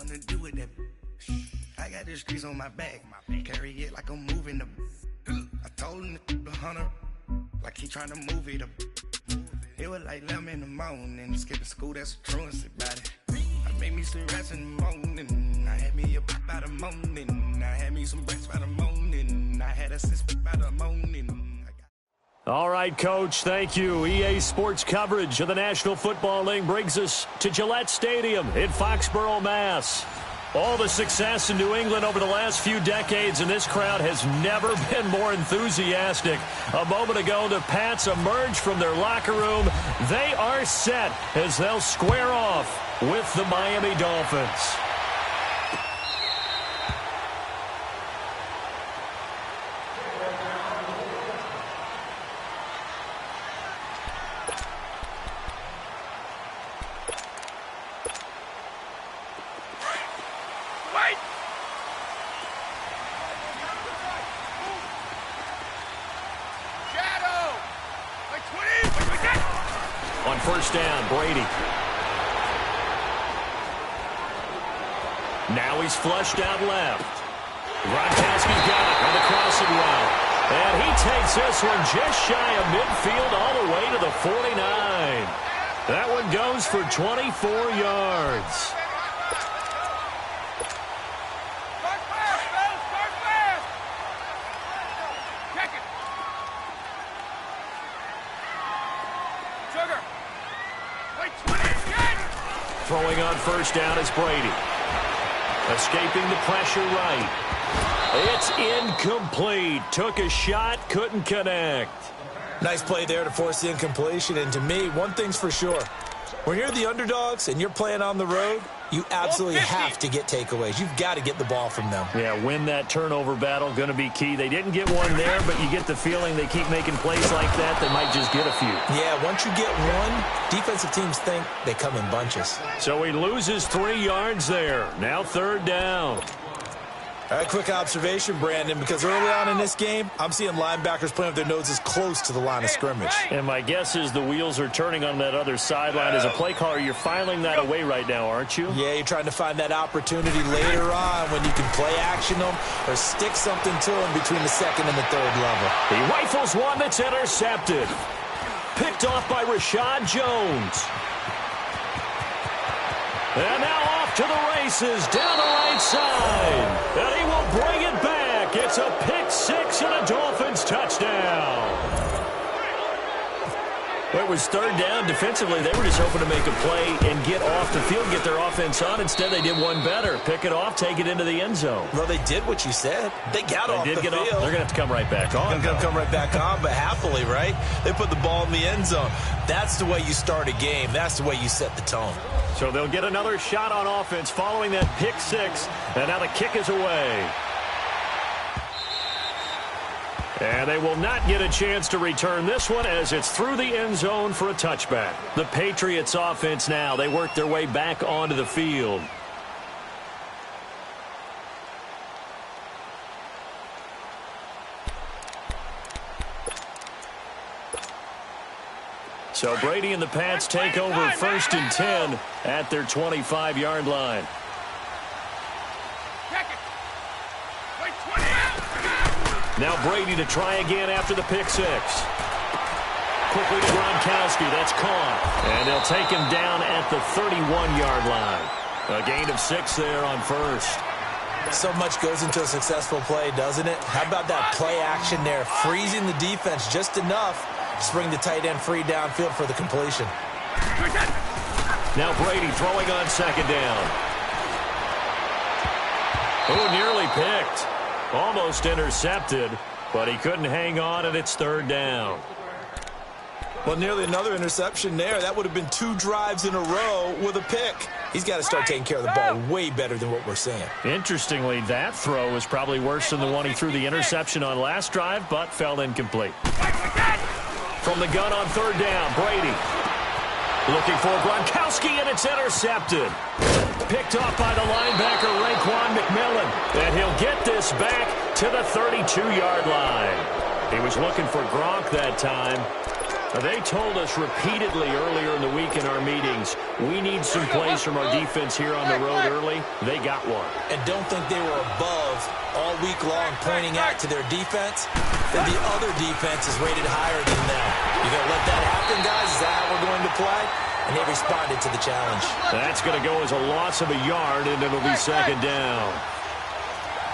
to do with that. I got the streets on my back. Carry it like I'm moving the. I told him the hunter, like he trying to move it up. It was like 11 in the morning, skipping school, that's a truancy about it. I made me some rats in the morning. I had me a pop by the morning. I had me some breaks by the morning. I had a sis by the morning. All right, Coach, thank you. EA Sports coverage of the National Football League brings us to Gillette Stadium in Foxborough, Mass. All the success in New England over the last few decades, and this crowd has never been more enthusiastic. A moment ago, the Pats emerged from their locker room. They are set as they'll square off with the Miami Dolphins. On first down, Brady. Now he's flushed out left. Gronkowski got it on the crossing route. And he takes this one just shy of midfield all the way to the 49. That one goes for 24 yards. Throwing on first down is Brady. Escaping the pressure right. It's incomplete. Took a shot, couldn't connect. Nice play there to force the incompletion. And to me, one thing's for sure. When you're the underdogs and you're playing on the road, you absolutely have to get takeaways. You've got to get the ball from them. Yeah, win that turnover battle, going to be key. They didn't get one there, but you get the feeling they keep making plays like that, they might just get a few. Yeah, once you get one, defensive teams think they come in bunches. So he loses 3 yards there. Now third down. All right, quick observation, Brandon, because early on in this game, I'm seeing linebackers playing with their noses close to the line of scrimmage. And my guess is the wheels are turning on that other sideline. As a play caller, you're filing that away right now, aren't you? Yeah, you're trying to find that opportunity later on when you can play action them or stick something to them between the second and the third level. He rifles one that's intercepted. Picked off by Rashad Jones. And now off to the races down the right side. And he will bring it back. It's a pick six and a Dolphins touchdown. Well, it was third down. Defensively, they were just hoping to make a play and get off the field, get their offense on. Instead, they did one better. Pick it off, take it into the end zone. Well, they did what you said. They got off the field. They're going to have to come right back on. They're going to come right back on, but happily, right? They put the ball in the end zone. That's the way you start a game. That's the way you set the tone. So they'll get another shot on offense following that pick six. And now the kick is away. And they will not get a chance to return this one as it's through the end zone for a touchback. The Patriots offense now, they work their way back onto the field. So Brady and the Pats take over first and 10 at their 25-yard line. Now Brady to try again after the pick six. Quickly to Gronkowski. That's caught. And they'll take him down at the 31-yard line. A gain of 6 there on first. So much goes into a successful play, doesn't it? How about that play action there? Freezing the defense just enough to bring the tight end free downfield for the completion. Now Brady throwing on second down. Oh, nearly picked. Almost intercepted, but he couldn't hang on, and it's third down. Well, nearly another interception there. That would have been 2 drives in a row with a pick. He's got to start taking care of the ball way better than what we're seeing. Interestingly, that throw was probably worse than the one he threw the interception on last drive, but fell incomplete. From the gun on third down, Brady. Looking for Gronkowski, and it's intercepted. Picked off by the linebacker, Raekwon McMillan. And he'll get this back to the 32-yard line. He was looking for Gronk that time. They told us repeatedly earlier in the week in our meetings, we need some plays from our defense here on the road early. They got one. And don't think they were above all week long pointing out to their defense. Then the other defense is rated higher than them. You going to let that happen, guys? Is that how we're going to play? And they responded to the challenge. That's going to go as a loss of a yard, and it'll be second down.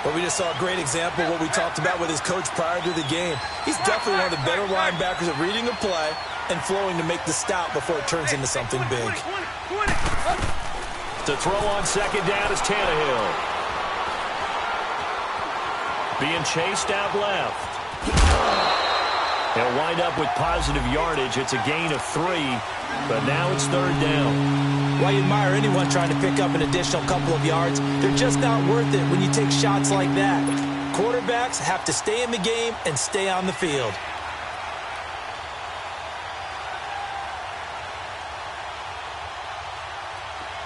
But we just saw a great example of what we talked about with his coach prior to the game. He's definitely one of the better linebackers at reading a play and flowing to make the stop before it turns into something big. To throw on second down is Tannehill. Being chased out left. He'll wind up with positive yardage. It's a gain of 3, but now it's third down. Why you admire anyone trying to pick up an additional couple of yards? They're just not worth it when you take shots like that. Quarterbacks have to stay in the game and stay on the field.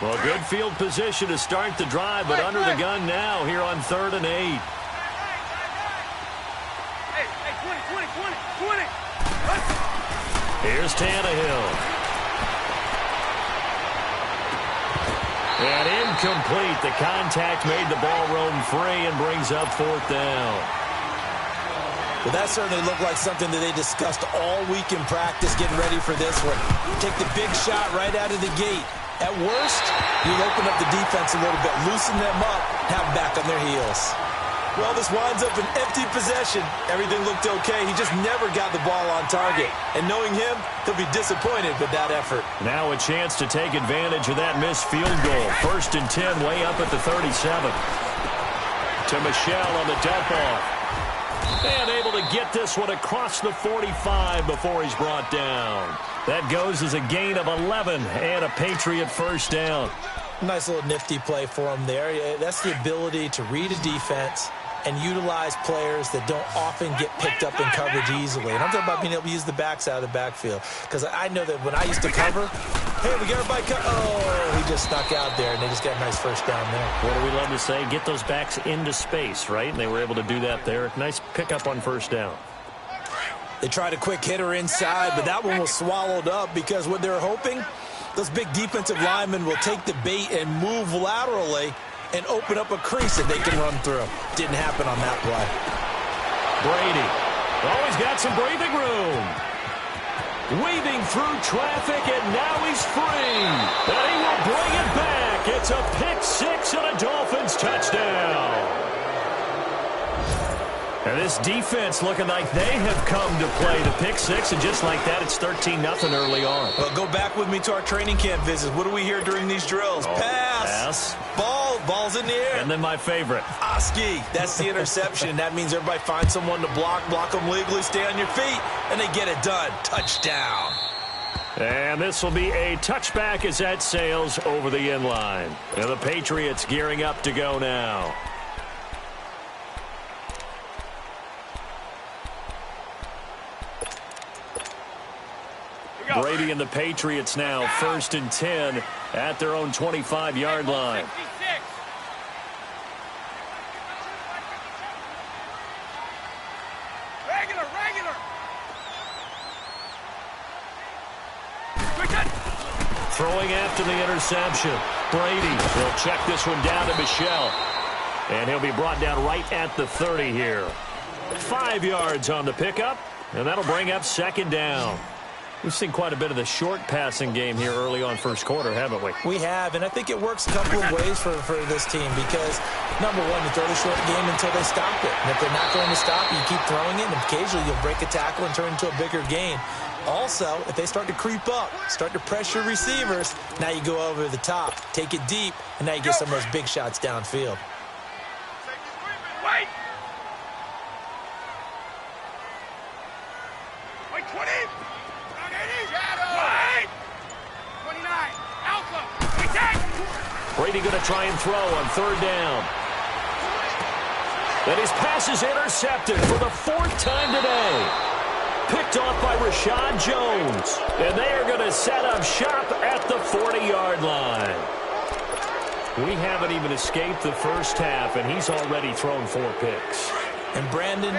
Well, good field position to start the drive, but under the gun now here on 3rd and 8. Here's Tannehill. And incomplete. The contact made the ball roam free and brings up 4th down. Well, that certainly looked like something that they discussed all week in practice getting ready for this one. Take the big shot right out of the gate. At worst, you'll open up the defense a little bit, loosen them up, have them back on their heels. Well, this winds up an empty possession. Everything looked okay. He just never got the ball on target. And knowing him, he'll be disappointed with that effort. Now a chance to take advantage of that missed field goal. 1st and 10, way up at the 37. To Michelle on the dump off. And able to get this one across the 45 before he's brought down. That goes as a gain of 11 and a Patriot first down. Nice little nifty play for him there. That's the ability to read a defense and utilize players that don't often get picked up in coverage easily. And I'm talking about being able to use the backs out of the backfield. Because I know that when I used to cover, hey, we got everybody cover. Oh, he just snuck out there, and they just got a nice first down there. What do we love to say? Get those backs into space, right? And they were able to do that there. Nice pickup on first down. They tried a quick hitter inside, but that one was swallowed up because what they're hoping, those big defensive linemen will take the bait and move laterally and open up a crease that they can run through. Didn't happen on that play. Brady. Always got some breathing room. Weaving through traffic, and now he's free. And he will bring it back. It's a pick-6 and a Dolphins touchdown. And this defense looking like they have come to play the pick-6, and just like that, it's 13-0 early on. Well, go back with me to our training camp visits. What do we hear during these drills? Pass. Ball's in the air. And then my favorite. Oski. That's the interception. That means everybody finds someone to block them legally, stay on your feet, and they get it done. Touchdown. And this will be a touchback as that sails over the end line. And the Patriots gearing up to go now. Brady and the Patriots now 1st and 10 at their own 25-yard line. Throwing after the interception. Brady will check this one down to Michelle. And he'll be brought down right at the 30 here. 5 yards on the pickup, and that'll bring up second down. We've seen quite a bit of the short passing game here early on first quarter, haven't we? We have, and I think it works a couple of ways for this team because, number one, you throw the short game until they stop it. And if they're not going to stop it, you keep throwing it, and occasionally you'll break a tackle and turn it into a bigger gain. Also, if they start to creep up, start to pressure receivers, now you go over the top, take it deep, and now you get some of those big shots downfield. Wait! Wait, 20! Wait! 29! Alpha! We take! Brady going to try and throw on third down. And his pass is intercepted for the 4th time today. Picked off by Rashad Jones. And they are going to set up shop at the 40-yard line. We haven't even escaped the first half, and he's already thrown 4 picks. And Brandon,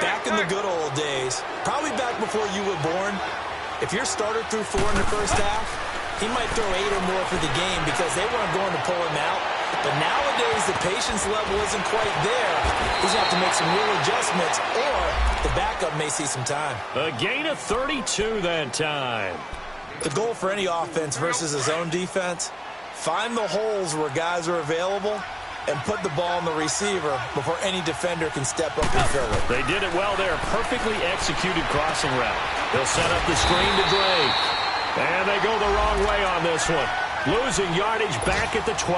back in the good old days, probably back before you were born, If your starter threw 4 in the first half, he might throw 8 or more for the game because they weren't going to pull him out. But nowadays, the patience level isn't quite there. He's going to have to make some real adjustments, or the backup may see some time. A gain of 32 that time. The goal for any offense versus his own defense, find the holes where guys are available and put the ball on the receiver before any defender can step up and fill it. They did it well there. Perfectly executed crossing route. They'll set up the screen to Drake. And they go the wrong way on this one. Losing yardage back at the 12.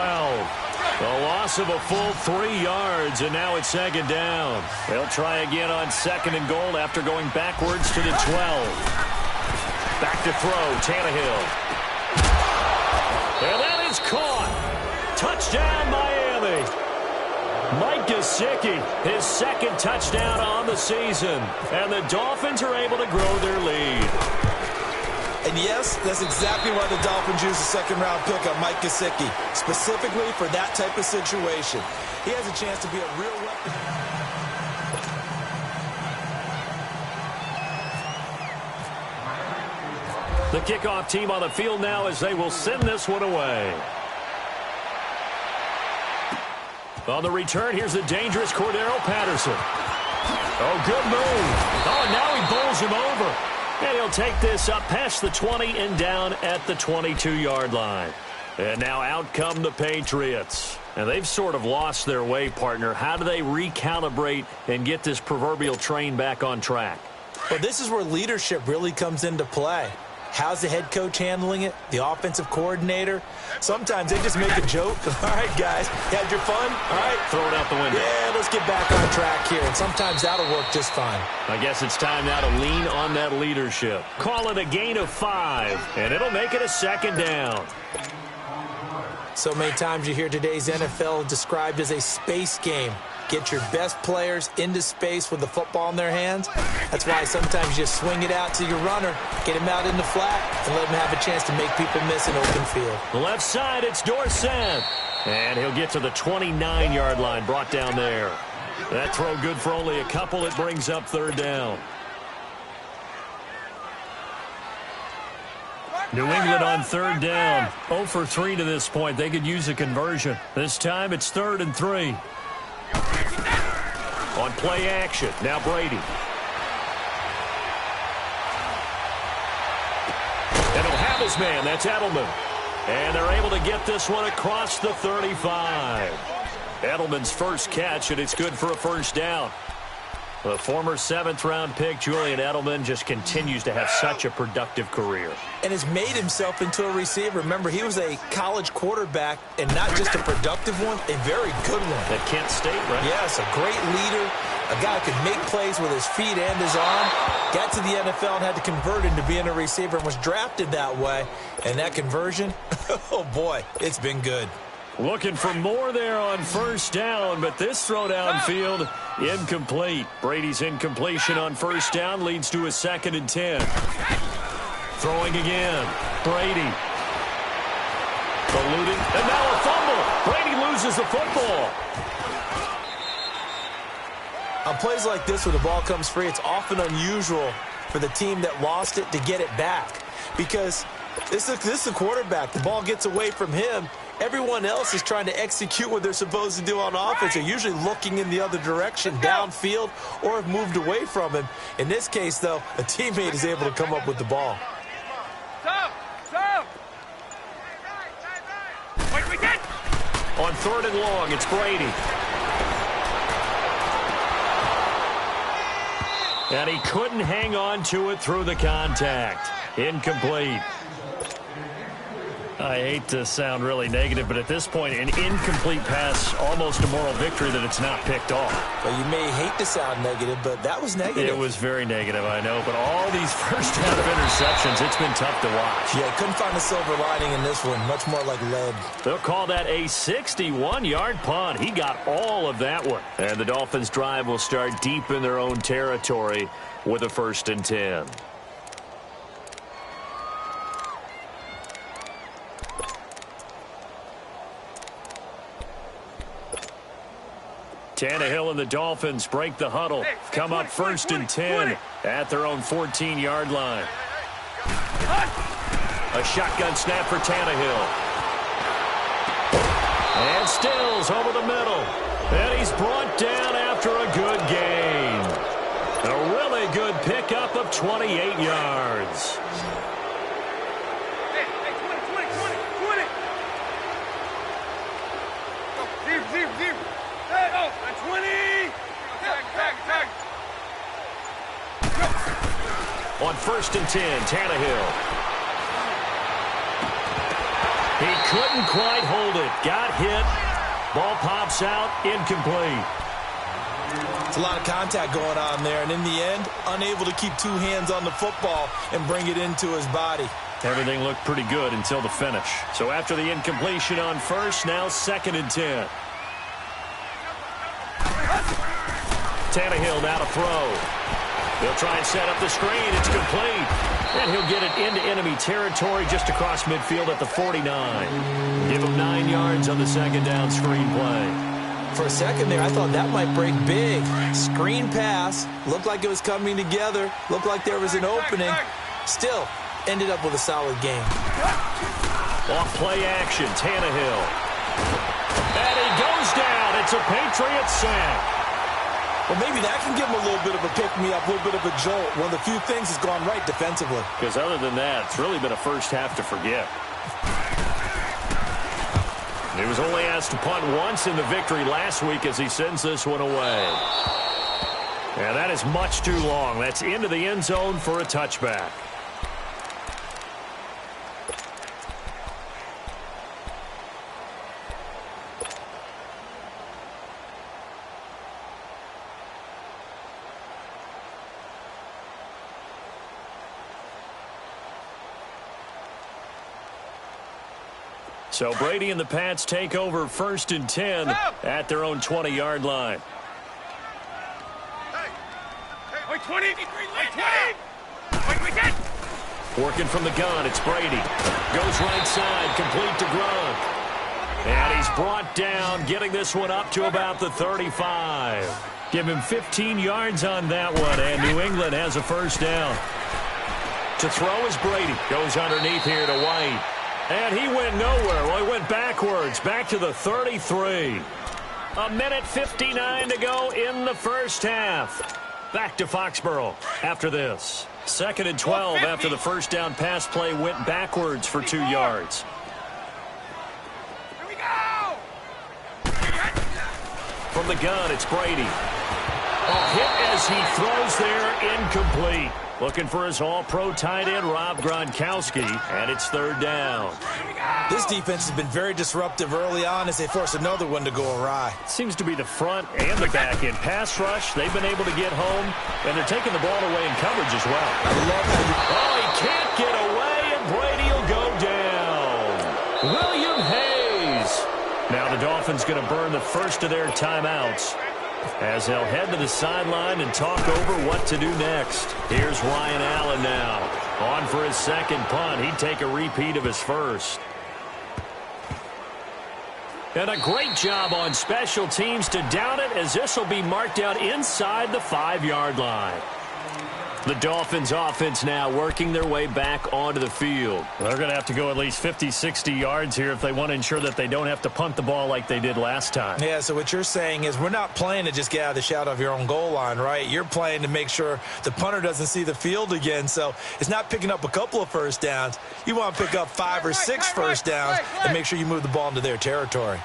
A loss of a full 3 yards, and now it's second down. They'll try again on second and goal after going backwards to the 12. Back to throw, Tannehill. And that is caught. Touchdown, Miami. Mike Gesicki, his second touchdown on the season. And the Dolphins are able to grow their lead. And yes, that's exactly why the Dolphins used a second-round pick on Mike Gesicki, specifically for that type of situation. He has a chance to be a real weapon. The kickoff team on the field now as they will send this one away. On the return, here's the dangerous Cordero Patterson. Oh, good move. Oh, and now he bowls him over. And he'll take this up past the 20 and down at the 22-yard line. And now out come the Patriots. And they've sort of lost their way, partner. How do they recalibrate and get this proverbial train back on track? Well, this is where leadership really comes into play. How's the head coach handling it? The offensive coordinator? Sometimes they just make a joke. All right, guys, you had your fun? All right. Throw it out the window. Yeah, let's get back on track here. And sometimes that'll work just fine. I guess it's time now to lean on that leadership. Call it a gain of 5, and it'll make it a second down. So many times you hear today's NFL described as a space game. Get your best players into space with the football in their hands. That's why sometimes you just swing it out to your runner, get him out in the flat, and let him have a chance to make people miss an open field. The left side, it's Dorsett. And he'll get to the 29-yard line, brought down there. That throw good for only a couple. It brings up third down. New England on third down. 0 for 3 to this point. They could use a conversion. This time it's 3rd and 3. On play action, now Brady. And he'll have his man, that's Edelman. And they're able to get this one across the 35. Edelman's first catch, and it's good for a first down. The former 7th-round pick, Julian Edelman, just continues to have such a productive career. And has made himself into a receiver. Remember, he was a college quarterback, and not just a productive one, a very good one. At Kent State, right? Yes, a great leader, a guy who could make plays with his feet and his arm. Got to the NFL and had to convert into being a receiver and was drafted that way. And that conversion, oh boy, it's been good. Looking for more there on first down, but this throw downfield, incomplete. Brady's incompletion on first down leads to a 2nd and 10. Throwing again. Brady. Eluding, and now a fumble. Brady loses the football. On plays like this where the ball comes free, it's often unusual for the team that lost it to get it back. Because this is a quarterback. The ball gets away from him. Everyone else is trying to execute what they're supposed to do on offense. They're usually looking in the other direction, downfield, or have moved away from him. In this case, though, a teammate is able to come up with the ball. On 3rd and long, it's Brady. And he couldn't hang on to it through the contact. Incomplete. I hate to sound really negative, but at this point, an incomplete pass, almost a moral victory that it's not picked off. Well, you may hate to sound negative, but that was negative. It was very negative, I know, but all these first half interceptions, it's been tough to watch. Yeah, couldn't find a silver lining in this one, much more like lead. They'll call that a 61-yard punt. He got all of that one. And the Dolphins' drive will start deep in their own territory with a 1st and 10. Tannehill and the Dolphins break the huddle. Come up 1st and 10 at their own 14-yard line. A shotgun snap for Tannehill. And Stills over the middle. And he's brought down after a good gain. A really good pickup of 28 yards. Hey, 20. Go, zero. Hey, oh, 20. Tag. On 1st and 10, Tannehill. He couldn't quite hold it. Got hit. Ball pops out. Incomplete. It's a lot of contact going on there, and in the end, unable to keep two hands on the football and bring it into his body. Everything looked pretty good until the finish. So after the incompletion on 1st, now 2nd and 10. Tannehill now to throw. He'll try and set up the screen. It's complete. And he'll get it into enemy territory just across midfield at the 49. Give him 9 yards on the 2nd down screen play. For a second there, I thought that might break big. Screen pass. Looked like it was coming together. Looked like there was an opening. Still, ended up with a solid game. Off play action, Tannehill. And he goes down. It's a Patriots sack. Well, maybe that can give him a little bit of a pick-me-up, a little bit of a jolt. One of the few things has gone right defensively. Because other than that, it's really been a first half to forget. He was only asked to punt once in the victory last week as he sends this one away. And that is much too long. That's into the end zone for a touchback. So Brady and the Pats take over 1st and 10 at their own 20-yard line. Wait, 20. Wait, Working from the gun, it's Brady. Goes right side, complete to Gronk. And he's brought down, getting this one up to about the 35. Give him 15 yards on that one, and New England has a 1st down. To throw is Brady. Goes underneath here to White. And he went nowhere. Well, he went backwards, back to the 33. A minute 59 to go in the first half. Back to Foxborough after this. 2nd and 12 after the 1st down pass play went backwards for 2 yards. Here we go! From the gun, it's Brady. A hit as he throws there, incomplete. Looking for his all-pro tight end, Rob Gronkowski, and it's 3rd down. This defense has been very disruptive early on as they force another one to go awry. Seems to be the front and the back end. Pass rush, they've been able to get home, and they're taking the ball away in coverage as well. I love how Oh, he can't get away, and Brady will go down. William Hayes. Now the Dolphins going to burn the first of their timeouts as they'll head to the sideline and talk over what to do next. Here's Ryan Allen now. On for his 2nd punt. He'd take a repeat of his 1st. And a great job on special teams to down it, as this will be marked out inside the 5-yard line. The Dolphins offense now working their way back onto the field. They're going to have to go at least 50, 60 yards here if they want to ensure that they don't have to punt the ball like they did last time. Yeah, so what you're saying is we're not playing to just get out of the shadow of your own goal line, right? You're playing to make sure the punter doesn't see the field again. So it's not picking up a couple of 1st downs. You want to pick up 5 or 6 1st downs and make sure you move the ball into their territory.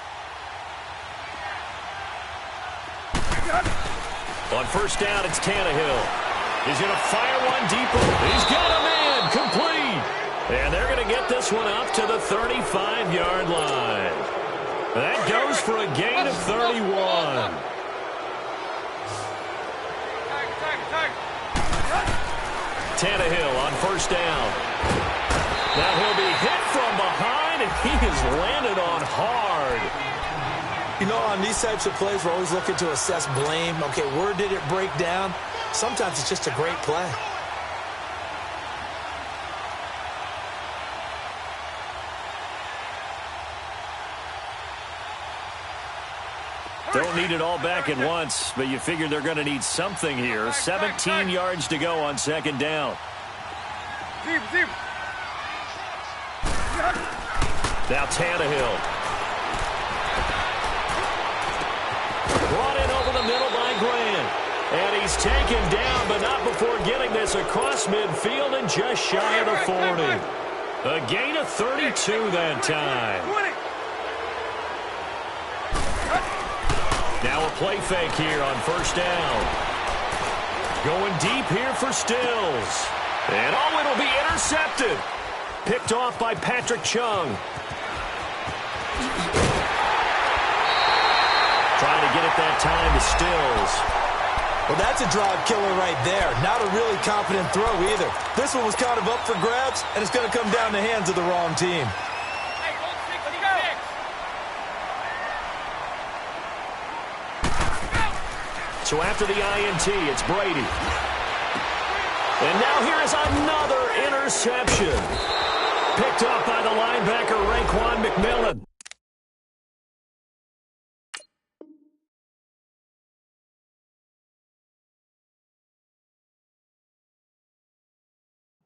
On 1st down, it's Tannehill. He's going to fire one deep. He's got a man, complete. And they're going to get this one up to the 35-yard line. That goes for a gain of 31. Tannehill on 1st down. Now he'll be hit from behind, and he is landed on hard. You know, on these types of plays, we're always looking to assess blame. Okay, where did it break down? Sometimes it's just a great play. Don't need it all back at once, but you figure they're going to need something here. 17 yards to go on 2nd down. Zip. Now Tannehill. Brought in over the middle by Grant. And he's taken down, but not before getting this across midfield and just shy of the 40. A gain of 32 that time. Now a play fake here on first down. Going deep here for Stills. And oh, it'll be intercepted. Picked off by Patrick Chung. Trying to get it that time to Stills. Well, that's a drive killer right there. Not a really confident throw either. This one was kind of up for grabs, and it's going to come down the hands of the wrong team. Hey, go 6. So after the INT, it's Brady. And now here is another interception. Picked up by the linebacker, Raekwon McMillan.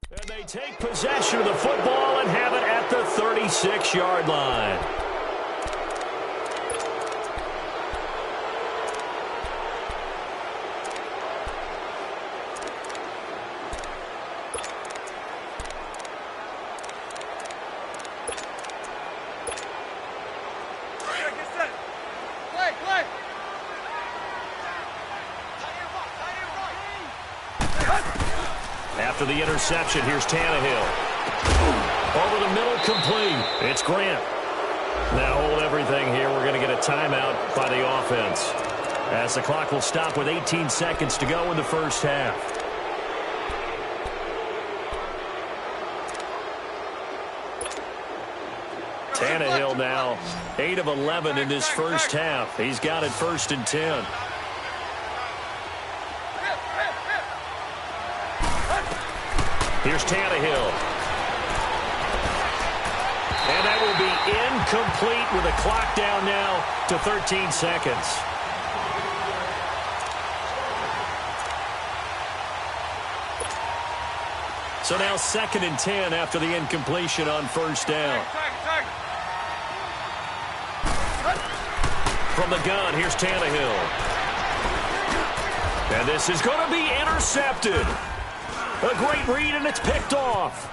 And they take possession of the football and have it at the 36-yard line. After the interception, here's Tannehill. Over the middle, complete. It's Grant. Now hold everything here. We're going to get a timeout by the offense, as the clock will stop with 18 seconds to go in the first half. Tannehill now 8 of 11 in this first half. He's got it 1st and 10. Here's Tannehill. And that will be incomplete with a clock down now to 13 seconds. So now 2nd and 10 after the incompletion on first down. From the gun, here's Tannehill. And this is going to be intercepted. A great read, and it's picked off.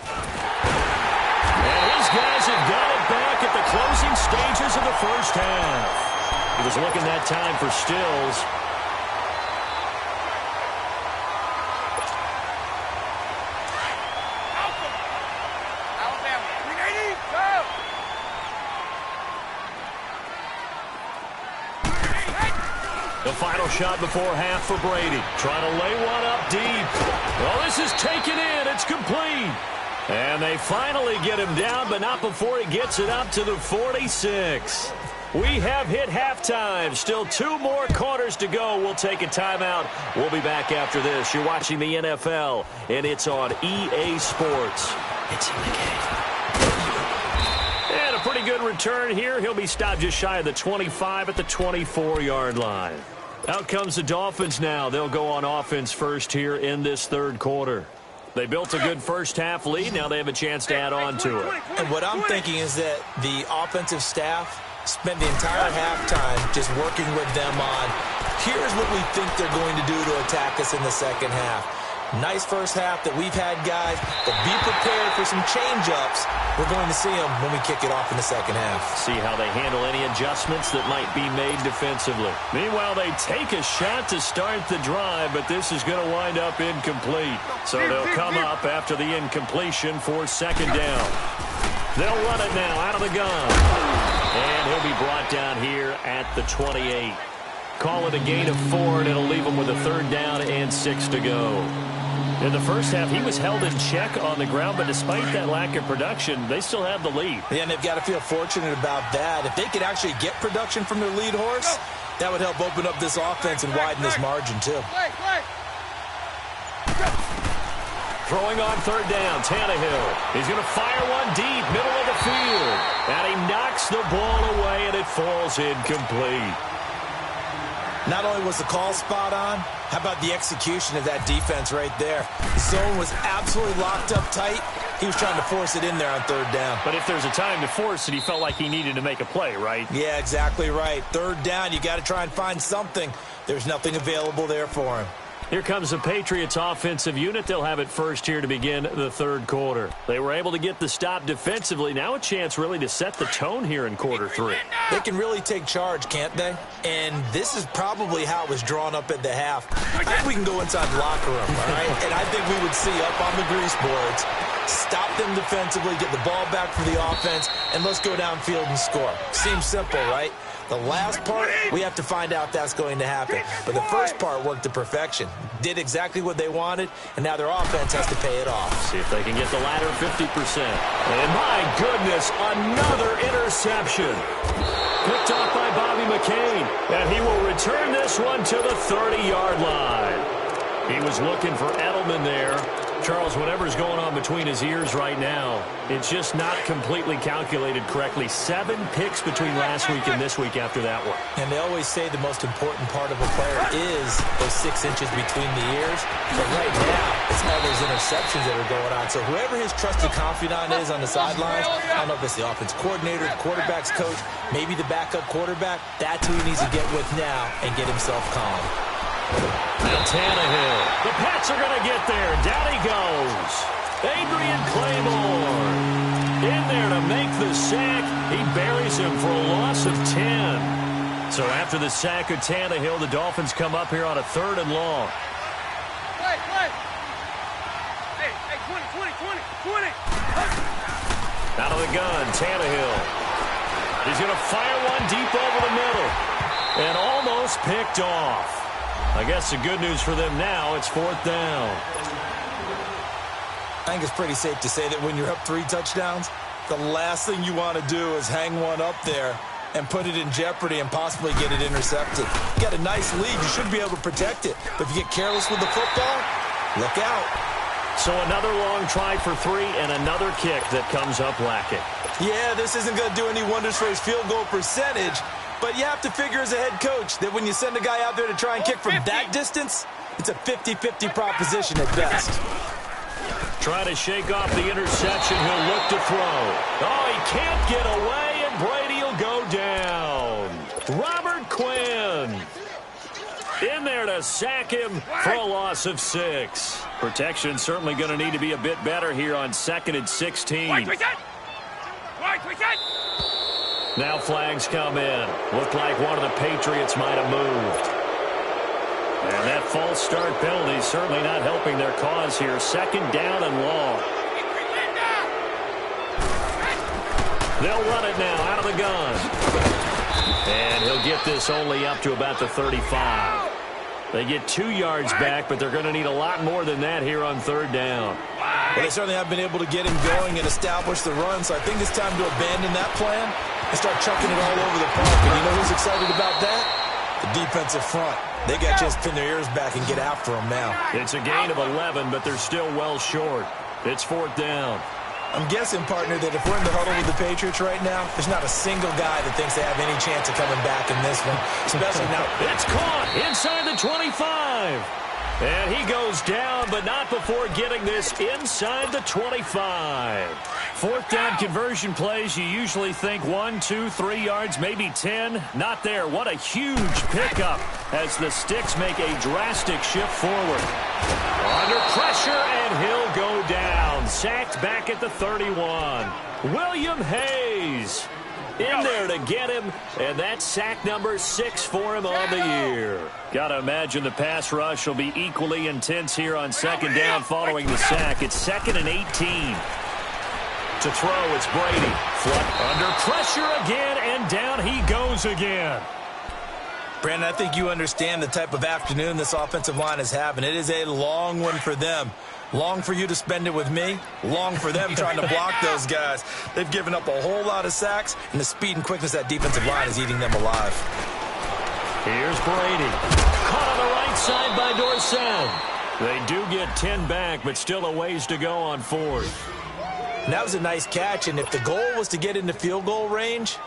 And his guys have got it back at the closing stages of the first half. He was looking that time for Stills. The final shot before half for Brady. Trying to lay one up deep. Well, this is taken in. It's complete. And they finally get him down, but not before he gets it up to the 46. We have hit halftime. Still 2 more quarters to go. We'll take a timeout. We'll be back after this. You're watching the NFL, and it's on EA Sports. It's in the game. And a pretty good return here. He'll be stopped just shy of the 25 at the 24-yard line. Out comes the Dolphins now. They'll go on offense first here in this third quarter. They built a good first half lead. Now they have a chance to add on to it. And what I'm thinking is that the offensive staff spent the entire halftime just working with them on, here's what we think they're going to do to attack us in the second half. Nice first half that we've had, guys, but be prepared for some change-ups. We're going to see them when we kick it off in the second half. See how they handle any adjustments that might be made defensively. Meanwhile, they take a shot to start the drive, but this is going to wind up incomplete. So they'll come up after the incompletion for 2nd down. They'll run it now out of the gun. And he'll be brought down here at the 28. Call it a gain of 4, and it'll leave them with a 3rd down and 6 to go. In the first half, he was held in check on the ground, but despite that lack of production, they still have the lead. Yeah, and they've got to feel fortunate about that. If they could actually get production from their lead horse, that would help open up this offense and widen this margin, too. Throwing on 3rd down, Tannehill. He's going to fire one deep, middle of the field. And he knocks the ball away, and it falls incomplete. Not only was the call spot on, how about the execution of that defense right there? The zone was absolutely locked up tight. He was trying to force it in there on third down. But if there's a time to force it, he felt like he needed to make a play, right? Yeah, exactly right. Third down, you got to try and find something. There's nothing available there for him. Here comes the Patriots offensive unit. They'll have it first here to begin the third quarter. They were able to get the stop defensively. Now a chance really to set the tone here in quarter three. They can really take charge, can't they? And this is probably how it was drawn up at the half. I think we can go inside the locker room, all right? And I think we would see up on the grease boards, stop them defensively, get the ball back for the offense, and let's go downfield and score. Seems simple, right? The last part, we have to find out that's going to happen. But the first part worked to perfection. Did exactly what they wanted, and now their offense has to pay it off. See if they can get the latter 50%. And my goodness, another interception. Picked off by Bobby McCain, and he will return this one to the 30-yard line. He was looking for Edelman there. Charles, whatever's going on between his ears right now, it's just not completely calculated correctly. 7 picks between last week and this week after that one. And they always say the most important part of a player is those 6 inches between the ears. But right now, it's all those interceptions that are going on. So whoever his trusted confidant is on the sidelines, I don't know if it's the offense coordinator, the quarterback's coach, maybe the backup quarterback, that's who he needs to get with now and get himself calm. Now Tannehill. The Pats are going to get there. Down he goes. Adrian Claymore in there to make the sack. He buries him for a loss of 10. So after the sack of Tannehill, the Dolphins come up here on a 3rd and long. Play. Hey, 20. Out of the gun, Tannehill. He's going to fire one deep over the middle. And almost picked off. I guess the good news for them now, it's 4th down. I think it's pretty safe to say that when you're up 3 touchdowns, the last thing you want to do is hang one up there and put it in jeopardy and possibly get it intercepted. You got a nice lead. You should be able to protect it. But if you get careless with the football, look out. So another long try for 3 and another kick that comes up lacking. Yeah, this isn't going to do any wonders for his field goal percentage. But you have to figure as a head coach that when you send a guy out there to try and kick from that distance, it's a 50-50 proposition at best. Trying to shake off the interception. He'll look to throw. Oh, he can't get away, and Brady will go down. Robert Quinn in there to sack him for a loss of 6. Protection certainly going to need to be a bit better here on 2nd and 16. Now flags come in. Looked like one of the Patriots might have moved. And that false start penalty is certainly not helping their cause here. 2nd down and long. They'll run it now out of the gun. And he'll get this only up to about the 35. They get 2 yards back, but they're going to need a lot more than that here on 3rd down. Well, they certainly have been able to get him going and establish the run, so I think it's time to abandon that plan and start chucking it all over the park. And you know who's excited about that? The defensive front. They got a chance to pin their ears back and get after him now. It's a gain of 11, but they're still well short. It's 4th down. I'm guessing, partner, that if we're in the huddle with the Patriots right now, there's not a single guy that thinks they have any chance of coming back in this one, especially now. It's caught inside the 25. And he goes down, but not before getting this inside the 25. 4th down conversion plays, you usually think 1, 2, 3 yards, maybe 10. Not there. What a huge pickup as the Sticks make a drastic shift forward. Under pressure, and he'll go down. Sacked back at the 31. William Hayes in there to get him, and that's sack number 6 for him on the year. Got to imagine the pass rush will be equally intense here on 2nd down following the sack. It's 2nd and 18. To throw, it's Brady. Under pressure again, and down he goes again. Brandon, I think you understand the type of afternoon this offensive line is having. It is a long one for them. Long for you to spend it with me. Long for them trying to block those guys. They've given up a whole lot of sacks, and the speed and quickness of that defensive line is eating them alive. Here's Brady. Caught on the right side by Dorsett. They do get 10 back, but still a ways to go on 4th. And that was a nice catch, and if the goal was to get into field goal range,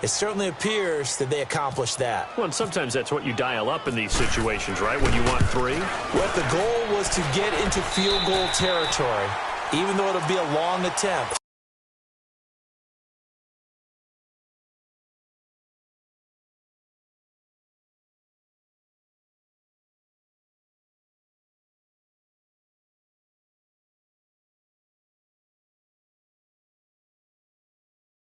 It certainly appears that they accomplished that. Well, and sometimes that's what you dial up in these situations, right, when you want 3? Well, the goal was to get into field goal territory, even though it'll be a long attempt.